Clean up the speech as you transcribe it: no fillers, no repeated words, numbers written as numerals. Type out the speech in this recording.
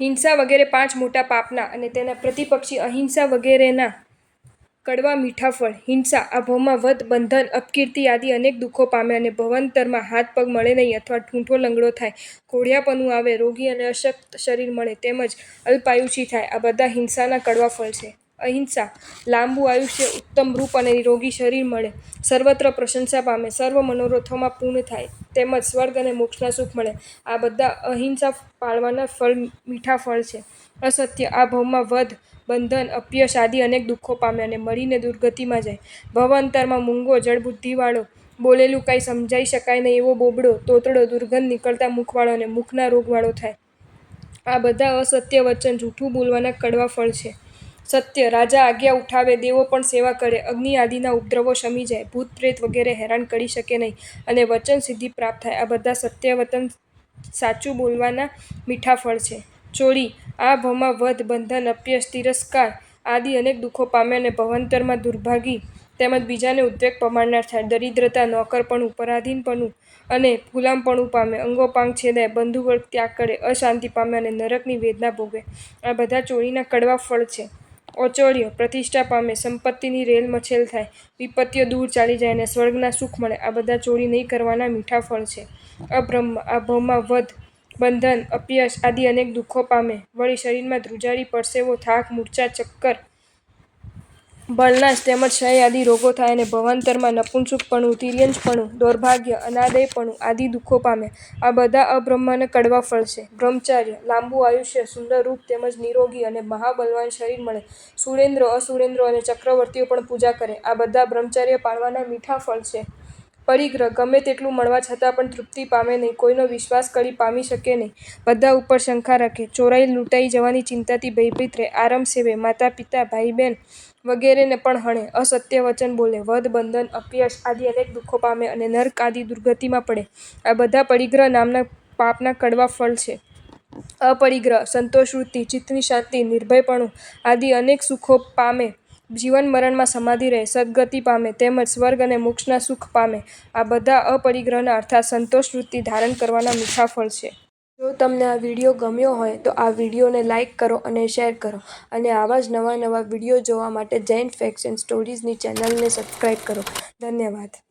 હિંસા વગેરે 5 મોટા પાપના અને તેના પ્રતિપક્ષી અહિંસા વગેરેના કડવા મીઠા ફળ. હિંસા આ ભવમાં વધ, બંધન, અપકીર્તિ આદિ અનેક દુઃખો પામે અને ભવાંતરમાં હાથ પગ મળે નહીં અથવા ઠૂંઠો લંગડો થાય, કોઢિયાપણું આવે, રોગી અને અશક્ત શરીર મળે તેમજ અલ્પાયુષી થાય. આ બધા હિંસાના કડવા ફળ છે. અહિંસા લાંબુ આયુષ્ય, ઉત્તમ રૂપ અને નિરોગી શરીર મળે, સર્વત્ર પ્રશંસા પામે, સર્વ મનોરથોમાં પૂર્ણ થાય તેમજ સ્વર્ગ અને મોક્ષના સુખ મળે. આ બધા અહિંસા પાળવાના ફળ મીઠા ફળ છે. અસત્ય આ ભવમાં વધ, બંધન, અપયશ આદિ અનેક દુઃખો પામે અને મરીને દુર્ગતિમાં જાય. ભવાંતરમાં મૂંગો, જડબુદ્ધિવાળો, બોલેલું કાંઈ સમજાઈ શકાય નહીં એવો બોબડો, તોતડો, દુર્ગંધ નીકળતા મુખવાળો અને મુખના રોગવાળો થાય. આ બધા અસત્ય વચન, જૂઠું બોલવાના કડવા ફળ છે. સત્ય રાજા આજ્ઞા ઉઠાવે, દેવો પણ સેવા કરે, અગ્નિ આદિના ઉપદ્રવો શમી જાય, ભૂત પ્રેત વગેરે હેરાન કરી શકે નહીં અને વચન સિદ્ધિ પ્રાપ્ત થાય. આ બધા સત્ય વચન, સાચું બોલવાના મીઠા ફળ છે. ચોરી આ ભવમાં વધ, બંધન, અપયશ, તિરસ્કાર આદિ અનેક દુઃખો પામે અને ભવાંતરમાં દુર્ભાગી તેમજ બીજાને ઉદ્વેગ પમાડનાર થાય. દરિદ્રતા, નોકરપણું, પરાધીનપણું અને ગુલામપણું પામે, અંગોપાંગ છેદાય, બંધુવર્ગ ત્યાગ કરે, અશાંતિ પામે અને નરકની વેદના ભોગવે. આ બધા ચોરીના કડવા ફળ છે. ઔચોર્ય પ્રતિષ્ઠા પામે, સંપત્તિની રેલ મછેલ થાય, વિપત્તિઓ દૂર ચાલી જાય અને સ્વર્ગના સુખ મળે. આ બધા ચોરી નહીં કરવાના મીઠા ફળ છે. અબ્રહ્મ આ ભવમાં વધ, બંધન, અપયશ આદિ અનેક દુઃખો પામે, વળી શરીરમાં ધ્રુજારી, પરસેવો, થાક, મૂર્છા, ચક્કર, બળનાશ તેમજ ક્ષય આદિ રોગો થાય અને ભવાંતરમાં નપુંસકપણું, તિર્યંચપણું, દૌર્ભાગ્ય, અનાદયપણું આદિ દુઃખો પામે. આ બધા અબ્રહ્મના કડવા ફળ છે. બ્રહ્મચાર્ય લાંબુ આયુષ્ય, સુંદર રૂપ તેમજ નિરોગી અને મહાબલવાન શરીર મળે, સુરેન્દ્રો, અસુરેન્દ્રો અને ચક્રવર્તીઓ પણ પૂજા કરે. આ બધા બ્રહ્મચર્ય પાળવાના મીઠા ફળ છે. પરિગ્રહ ગમે તેટલું મળવા છતાં પણ તૃપ્તિ પામે નહીં, કોઈનો વિશ્વાસ કરી પામી શકે નહીં, બધા ઉપર શંકા રાખે, ચોરાઈ લૂંટાઈ જવાની ચિંતાથી ભયભીત રહે, આરમ સેવે, માતા પિતા, ભાઈ બહેન વગેરેને પણ હણે, અસત્ય વચન બોલે, વધ, બંધન, અપયશ આદિ અનેક દુઃખો પામે અને નર્ક આદિ દુર્ગતિમાં પડે. આ બધા પરિગ્રહ નામના પાપના કડવા ફળ છે. અપરિગ્રહ સંતોષવૃત્તિ, ચિત્તની શાંતિ, નિર્ભયપણું આદિ અનેક સુખો પામે, જીવન મરણમાં સમાધિ રહે, સદ્ગતિ પામે તેમજ સ્વર્ગ અને મોક્ષના સુખ પામે. આ બધા અપરિગ્રહના અર્થાત સંતોષવૃત્તિ ધારણ કરવાના મીઠા ફળ છે. જો તમને આ વિડીયો ગમ્યો હોય તો આ વિડીયોને લાઇક કરો અને શેર કરો અને આવા જ નવા વિડીયો જોવા માટે જૈન ફેક્ટ્સ એન્ડ સ્ટોરીઝની ચેનલને સબસ્ક્રાઈબ કરો. ધન્યવાદ.